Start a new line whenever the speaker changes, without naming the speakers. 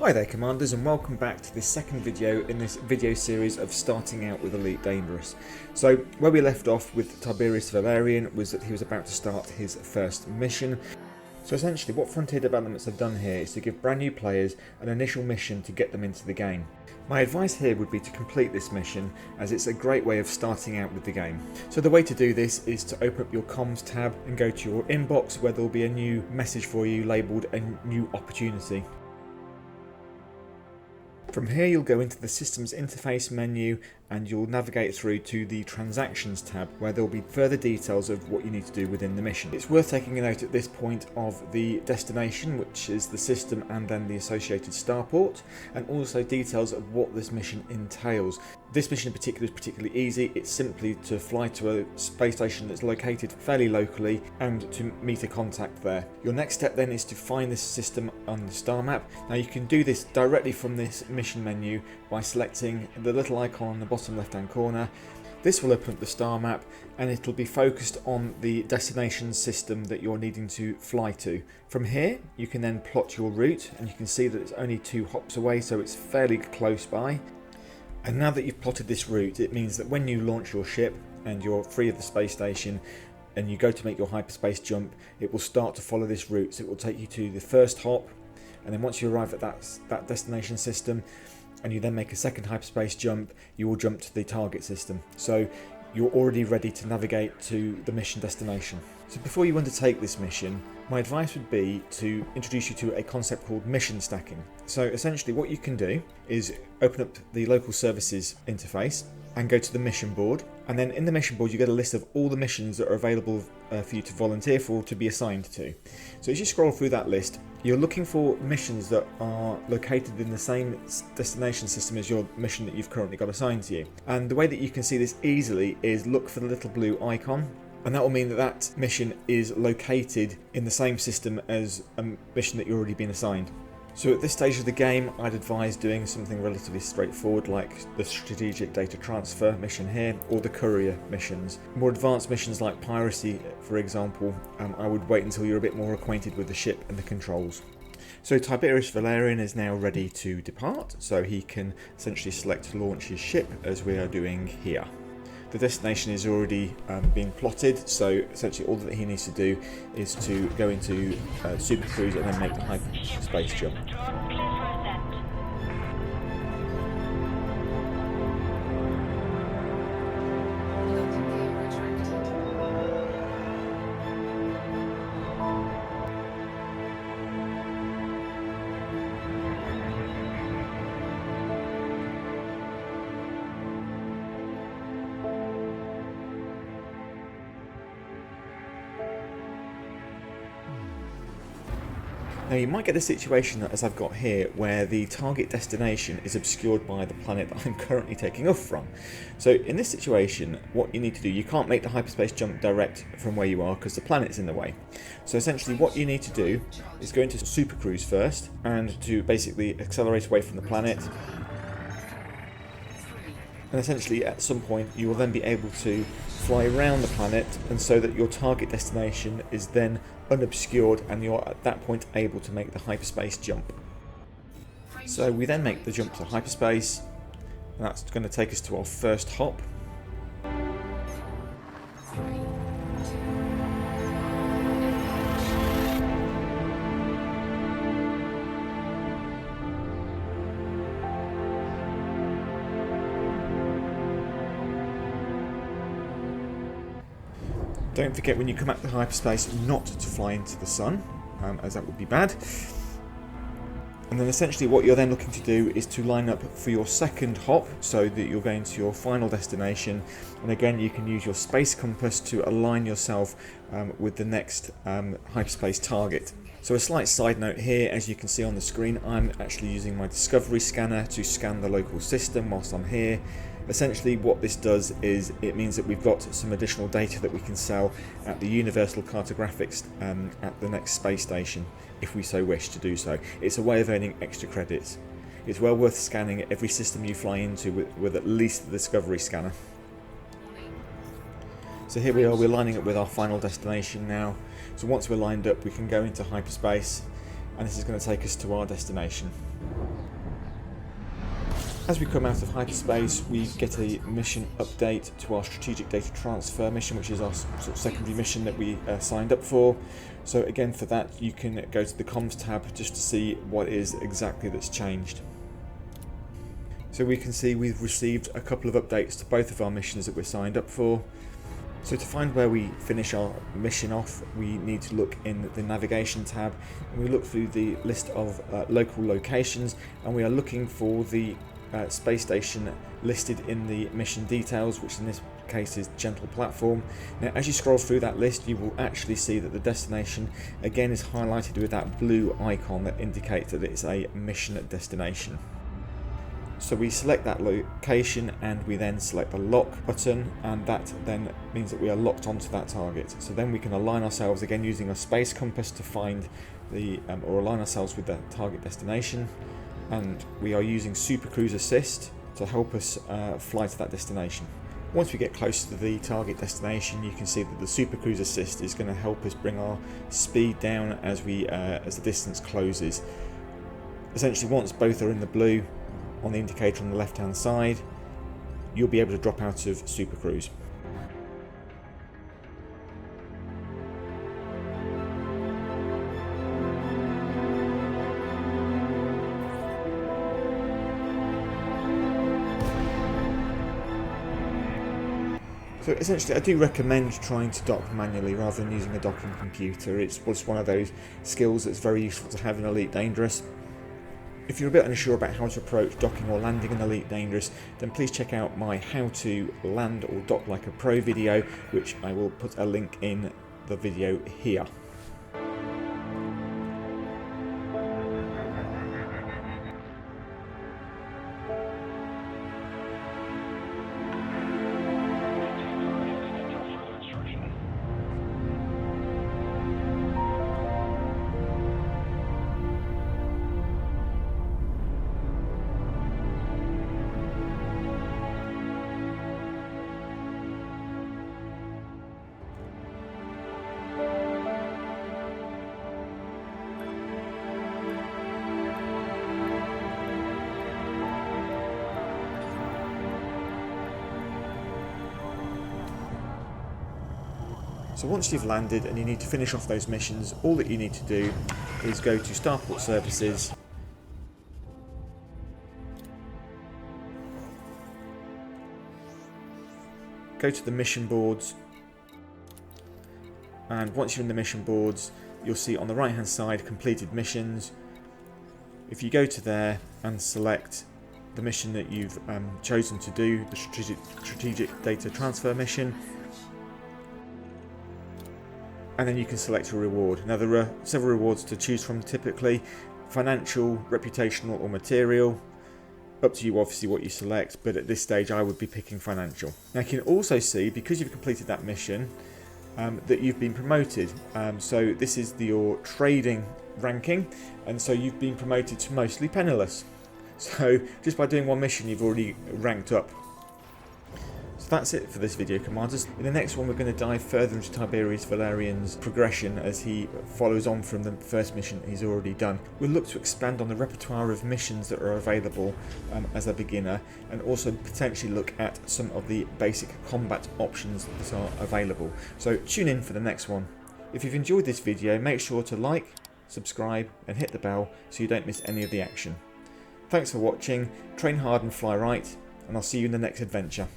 Hi there Commanders, and welcome back to this second video in this video series of starting out with Elite Dangerous. So where we left off with Tiberius Valerian was that he was about to start his first mission. So essentially what Frontier Developments have done here is to give brand new players an initial mission to get them into the game. My advice here would be to complete this mission, as it's a great way of starting out with the game. So the way to do this is to open up your comms tab and go to your inbox, where there will be a new message for you labelled a new opportunity. From here you'll go into the Systems Interface menu and you'll navigate through to the Transactions tab, where there will be further details of what you need to do within the mission. It's worth taking a note at this point of the destination, which is the system and then the associated starport, and also details of what this mission entails. This mission in particular is particularly easy. It's simply to fly to a space station that's located fairly locally and to meet a contact there. Your next step then is to find this system on the star map. Now you can do this directly from this mission menu by selecting the little icon on the bottom left hand corner. This will open up the star map and it'll be focused on the destination system that you're needing to fly to. From here you can then plot your route, and you can see that it's only 2 hops away, so it's fairly close by. And now that you've plotted this route, it means that when you launch your ship and you're free of the space station and you go to make your hyperspace jump, it will start to follow this route. So it will take you to the first hop, and then once you arrive at that destination system and you then make a second hyperspace jump, you will jump to the target system. So you're already ready to navigate to the mission destination. So before you undertake this mission, my advice would be to introduce you to a concept called mission stacking. So essentially what you can do is open up the local services interface and go to the mission board, and then in the mission board you get a list of all the missions that are available for you to volunteer for, to be assigned to. So as you scroll through that list, you're looking for missions that are located in the same destination system as your mission that you've currently got assigned to you. And the way that you can see this easily is look for the little blue icon, and that will mean that that mission is located in the same system as a mission that you've already been assigned. So at this stage of the game, I'd advise doing something relatively straightforward like the strategic data transfer mission here, or the courier missions. More advanced missions like piracy, for example, I would wait until you're a bit more acquainted with the ship and the controls. So Tiberius Valerian is now ready to depart, so he can essentially select to launch his ship as we are doing here. The destination is already being plotted, so essentially all that he needs to do is to go into Supercruise and then make the hyperspace jump. Now you might get a situation as I've got here, where the target destination is obscured by the planet that I'm currently taking off from. So in this situation, what you need to do, you can't make the hyperspace jump direct from where you are because the planet's in the way. So essentially what you need to do is go into Supercruise first, and to basically accelerate away from the planet. And essentially at some point you will then be able to fly around the planet, and so that your target destination is then unobscured and you're at that point able to make the hyperspace jump. So we then make the jump to hyperspace, and that's going to take us to our first hop. Don't forget when you come out to hyperspace not to fly into the sun, as that would be bad. And then essentially what you're then looking to do is to line up for your second hop, so that you're going to your final destination. And again, you can use your space compass to align yourself with the next hyperspace target. So a slight side note here, as you can see on the screen, I'm actually using my Discovery scanner to scan the local system whilst I'm here. Essentially what this does is it means that we've got some additional data that we can sell at the Universal Cartographics at the next space station, if we so wish to do so. It's a way of earning extra credits. It's well worth scanning every system you fly into with at least the Discovery scanner. So here we are, we're lining up with our final destination now. So once we're lined up, we can go into hyperspace, and this is going to take us to our destination. As we come out of hyperspace, we get a mission update to our strategic data transfer mission, which is our sort of secondary mission that we signed up for. So again, for that you can go to the comms tab just to see what is exactly that's changed. So we can see we've received a couple of updates to both of our missions that we're signed up for. So to find where we finish our mission off, we need to look in the navigation tab, and we look through the list of local locations, and we are looking for the space station listed in the mission details, which in this case is Gentle Platform. Now as you scroll through that list, you will actually see that the destination again is highlighted with that blue icon that indicates that it's a mission destination. So we select that location and we then select the lock button, and that then means that we are locked onto that target. So then we can align ourselves again using a space compass to find the or align ourselves with the target destination, and we are using Supercruise assist to help us fly to that destination. Once we get close to the target destination, you can see that the Supercruise assist is going to help us bring our speed down as the distance closes. Essentially, once both are in the blue on the indicator on the left hand side, you'll be able to drop out of Supercruise. So essentially I do recommend trying to dock manually rather than using a docking computer. It's one of those skills that's very useful to have in Elite Dangerous. If you're a bit unsure about how to approach docking or landing in Elite Dangerous, then please check out my How to Land or Dock Like a Pro video, which I will put a link in the video here. So once you've landed and you need to finish off those missions, all that you need to do is go to Starport Services, go to the mission boards, and once you're in the mission boards, you'll see on the right hand side completed missions. If you go to there and select the mission that you've chosen to do, the strategic data transfer mission, and then you can select a reward. Now there are several rewards to choose from typically: financial, reputational or material. Up to you obviously what you select, but at this stage I would be picking financial. Now you can also see, because you've completed that mission, that you've been promoted. So this is your trading ranking, and so you've been promoted to mostly penniless. So just by doing one mission you've already ranked up. So that's it for this video, Commanders. In the next one we're going to dive further into Tiberius Valerian's progression as he follows on from the first mission he's already done. We'll look to expand on the repertoire of missions that are available as a beginner, and also potentially look at some of the basic combat options that are available. So tune in for the next one. If you've enjoyed this video, make sure to like, subscribe and hit the bell so you don't miss any of the action. Thanks for watching, train hard and fly right, and I'll see you in the next adventure.